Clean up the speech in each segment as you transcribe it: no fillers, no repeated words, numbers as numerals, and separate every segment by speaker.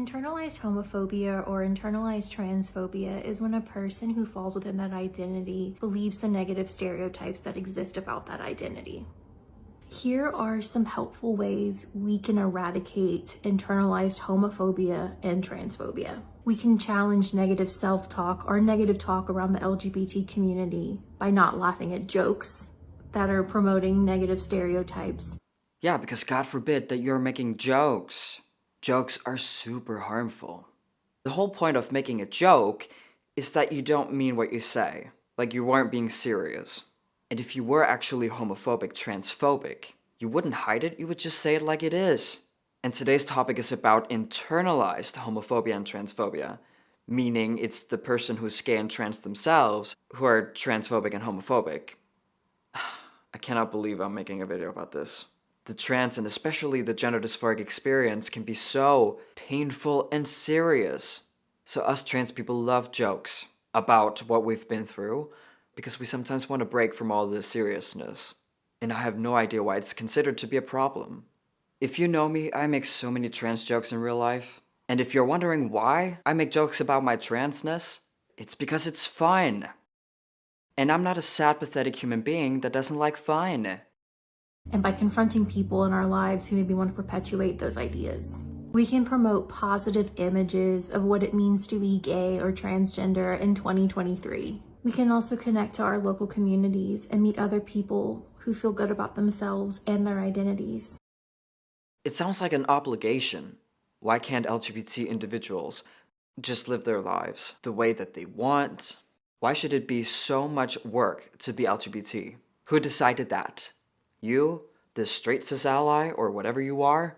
Speaker 1: Internalized homophobia or internalized transphobia is when a person who falls within that identity believes the negative stereotypes that exist about that identity. Here are some helpful ways we can eradicate internalized homophobia and transphobia. We can challenge negative self-talk or negative talk around the LGBT community by not laughing at jokes that are promoting negative stereotypes.
Speaker 2: Yeah, because God forbid that you're making jokes. Jokes are super harmful. The whole point of making a joke is that you don't mean what you say, like you weren't being serious. And if you were actually homophobic, transphobic, you wouldn't hide it, you would just say it like it is. And today's topic is about internalized homophobia and transphobia, meaning it's the person who's gay and trans themselves who are transphobic and homophobic. I cannot believe I'm making a video about this. The trans and especially the gender dysphoric experience can be so painful and serious. So us trans people love jokes about what we've been through because we sometimes want to break from all the seriousness. And I have no idea why it's considered to be a problem. If you know me, I make so many trans jokes in real life. And if you're wondering why I make jokes about my transness, it's because it's fun. And I'm not a sad, pathetic human being that doesn't like fun.
Speaker 1: And by confronting people in our lives who maybe want to perpetuate those ideas. We can promote positive images of what it means to be gay or transgender in 2023. We can also connect to our local communities and meet other people who feel good about themselves and their identities.
Speaker 2: It sounds like an obligation. Why can't LGBT individuals just live their lives the way that they want? Why should it be so much work to be LGBT? Who decided that? You, the straight cis ally, or whatever you are?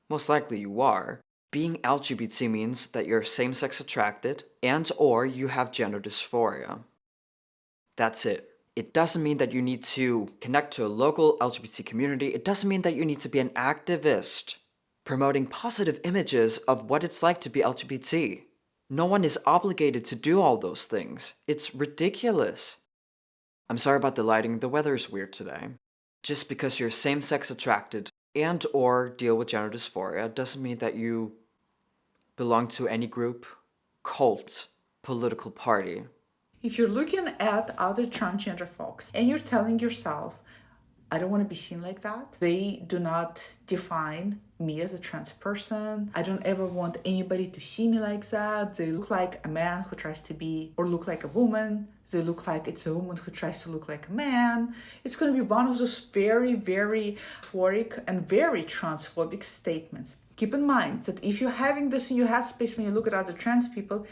Speaker 2: Most likely you are. Being LGBT means that you're same-sex attracted and or you have gender dysphoria. That's it. It doesn't mean that you need to connect to a local LGBT community. It doesn't mean that you need to be an activist promoting positive images of what it's like to be LGBT. No one is obligated to do all those things. It's ridiculous. I'm sorry about the lighting. The weather is weird today. Just because you're same-sex attracted and or deal with gender dysphoria doesn't mean that you belong to any group, cult, political party.
Speaker 3: If you're looking at other transgender folks and you're telling yourself, I don't want to be seen like that, they do not define me as a trans person, I don't ever want anybody to see me like that, they look like a man who tries to be or look like a woman, they look like it's a woman who tries to look like a man. It's going to be one of those very, very euphoric and very transphobic statements. Keep in mind that if you're having this in your headspace when you look at other trans people,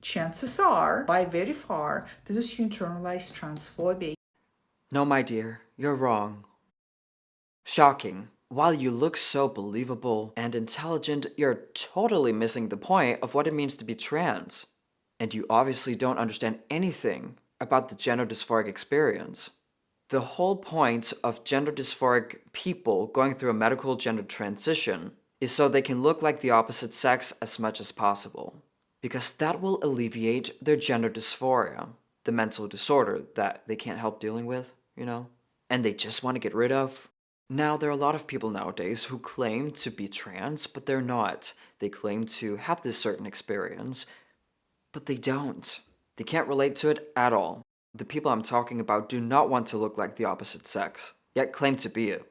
Speaker 3: chances are, by very far, this is internalized transphobia.
Speaker 2: No, my dear, you're wrong. Shocking. While you look so believable and intelligent, you're totally missing the point of what it means to be trans. And you obviously don't understand anything about the gender dysphoric experience. The whole point of gender dysphoric people going through a medical gender transition is so they can look like the opposite sex as much as possible. Because that will alleviate their gender dysphoria, the mental disorder that they can't help dealing with, you know? And they just want to get rid of. Now, there are a lot of people nowadays who claim to be trans, but they're not. They claim to have this certain experience, but they don't. They can't relate to it at all. The people I'm talking about do not want to look like the opposite sex, yet claim to be it.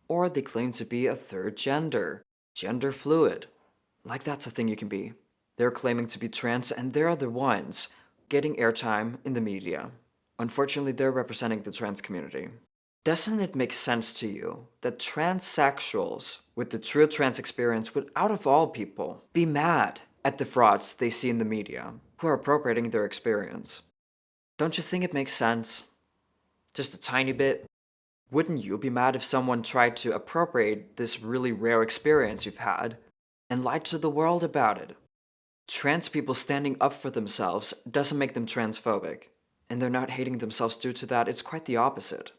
Speaker 2: Or they claim to be a third gender, gender fluid. Like that's a thing you can be. They're claiming to be trans and they're the ones getting airtime in the media. Unfortunately, they're representing the trans community. Doesn't it make sense to you that transsexuals with the true trans experience would, out of all people, be mad at the frauds they see in the media who are appropriating their experience? Don't you think it makes sense? Just a tiny bit? Wouldn't you be mad if someone tried to appropriate this really rare experience you've had and lied to the world about it? Trans people standing up for themselves doesn't make them transphobic, and they're not hating themselves due to that. It's quite the opposite.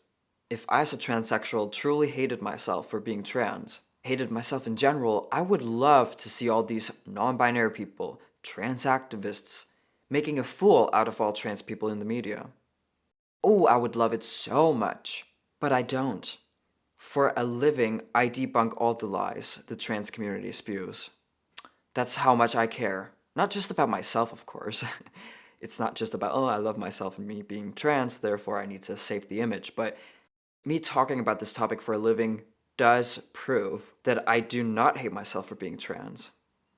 Speaker 2: If I as a transsexual truly hated myself for being trans, hated myself in general, I would love to see all these non-binary people, trans activists, making a fool out of all trans people in the media. Oh, I would love it so much, but I don't. For a living, I debunk all the lies the trans community spews. That's how much I care. Not just about myself, of course. It's not just about, oh, I love myself and me being trans, therefore I need to save the image. But me talking about this topic for a living does prove that I do not hate myself for being trans.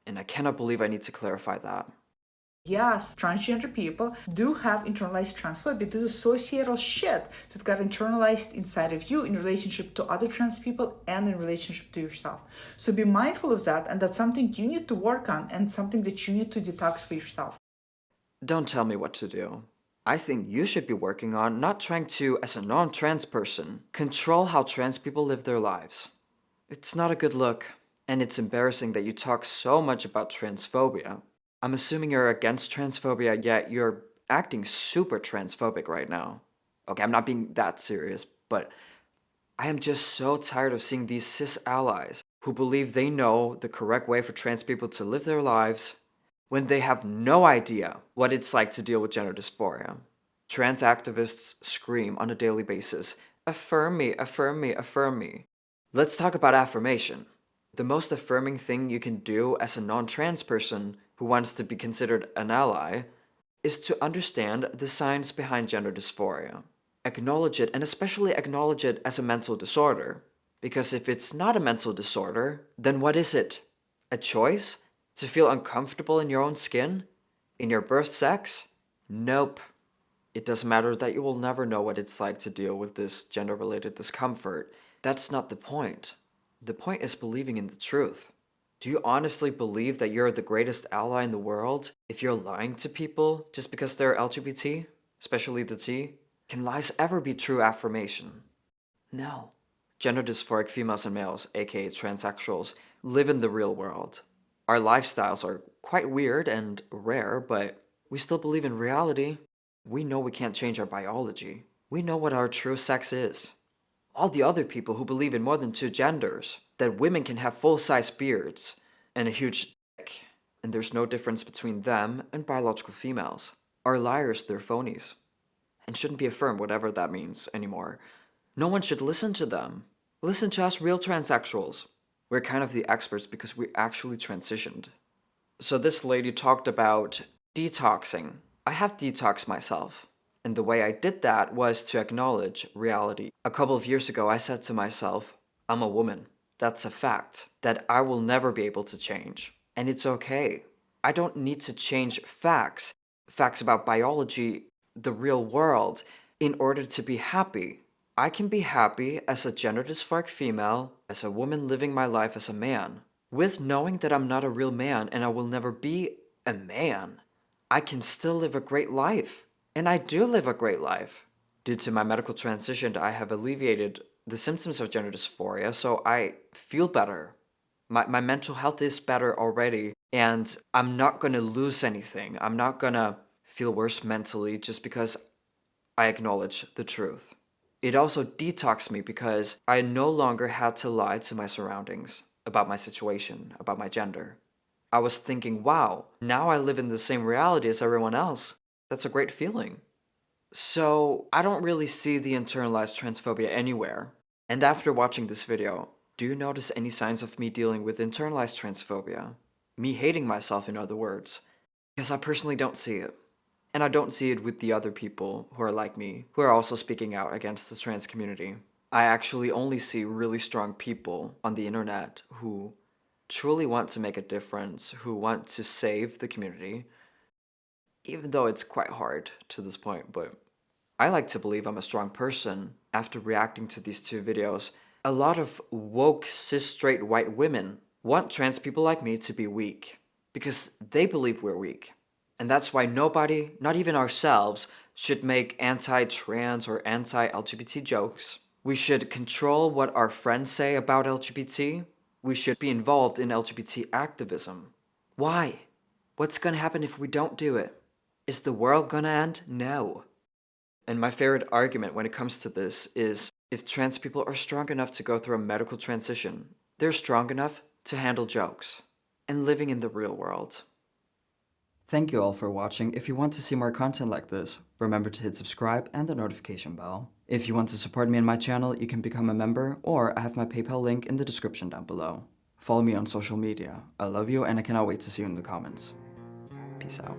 Speaker 2: And I cannot believe I need to clarify that.
Speaker 3: Yes, transgender people do have internalized transphobia. This is societal shit that got internalized inside of you in relationship to other trans people and in relationship to yourself. So be mindful of that, and that's something you need to work on and something that you need to detox for yourself.
Speaker 2: Don't tell me what to do. I think you should be working on not trying to, as a non-trans person, control how trans people live their lives. It's not a good look, and it's embarrassing that you talk so much about transphobia. I'm assuming you're against transphobia, yet you're acting super transphobic right now. Okay, I'm not being that serious, but I am just so tired of seeing these cis allies who believe they know the correct way for trans people to live their lives when they have no idea what it's like to deal with gender dysphoria. Trans activists scream on a daily basis, affirm me, affirm me, affirm me. Let's talk about affirmation. The most affirming thing you can do as a non-trans person who wants to be considered an ally is to understand the science behind gender dysphoria. Acknowledge it, and especially acknowledge it as a mental disorder. Because if it's not a mental disorder, then what is it? A choice? To feel uncomfortable in your own skin? In your birth sex? Nope. It doesn't matter that you will never know what it's like to deal with this gender-related discomfort. That's not the point. The point is believing in the truth. Do you honestly believe that you're the greatest ally in the world if you're lying to people just because they're LGBT, especially the T? Can lies ever be true affirmation? No. Gender dysphoric females and males, aka transsexuals, live in the real world. Our lifestyles are quite weird and rare, but we still believe in reality. We know we can't change our biology. We know what our true sex is. All the other people who believe in more than two genders, that women can have full-size beards and a huge dick, and there's no difference between them and biological females, are liars, they're phonies, and shouldn't be affirmed, whatever that means anymore. No one should listen to them. Listen to us real transsexuals. We're kind of the experts because we actually transitioned. So this lady talked about detoxing. I have detoxed myself. And the way I did that was to acknowledge reality. A couple of years ago, I said to myself, I'm a woman. That's a fact that I will never be able to change. And it's okay. I don't need to change facts about biology, the real world, in order to be happy. I can be happy as a gender dysphoric female, as a woman living my life as a man, with knowing that I'm not a real man and I will never be a man. I can still live a great life. And I do live a great life. Due to my medical transition, I have alleviated the symptoms of gender dysphoria, so I feel better. My mental health is better already, and I'm not gonna lose anything. I'm not gonna feel worse mentally just because I acknowledge the truth. It also detoxed me because I no longer had to lie to my surroundings about my situation, about my gender. I was thinking, wow, now I live in the same reality as everyone else. That's a great feeling. So I don't really see the internalized transphobia anywhere. And after watching this video, do you notice any signs of me dealing with internalized transphobia? Me hating myself, in other words. Because I personally don't see it. And I don't see it with the other people who are like me, who are also speaking out against the trans community. I actually only see really strong people on the internet who truly want to make a difference, who want to save the community, even though it's quite hard to this point, but I like to believe I'm a strong person after reacting to these two videos. A lot of woke, cis, straight, white women want trans people like me to be weak, because they believe we're weak. And that's why nobody, not even ourselves, should make anti-trans or anti-LGBT jokes. We should control what our friends say about LGBT. We should be involved in LGBT activism. Why? What's gonna happen if we don't do it? Is the world gonna end? No. And my favorite argument when it comes to this is, if trans people are strong enough to go through a medical transition, they're strong enough to handle jokes and living in the real world. Thank you all for watching. If you want to see more content like this, remember to hit subscribe and the notification bell. If you want to support me and my channel, you can become a member, or I have my PayPal link in the description down below. Follow me on social media. I love you and I cannot wait to see you in the comments. Peace out.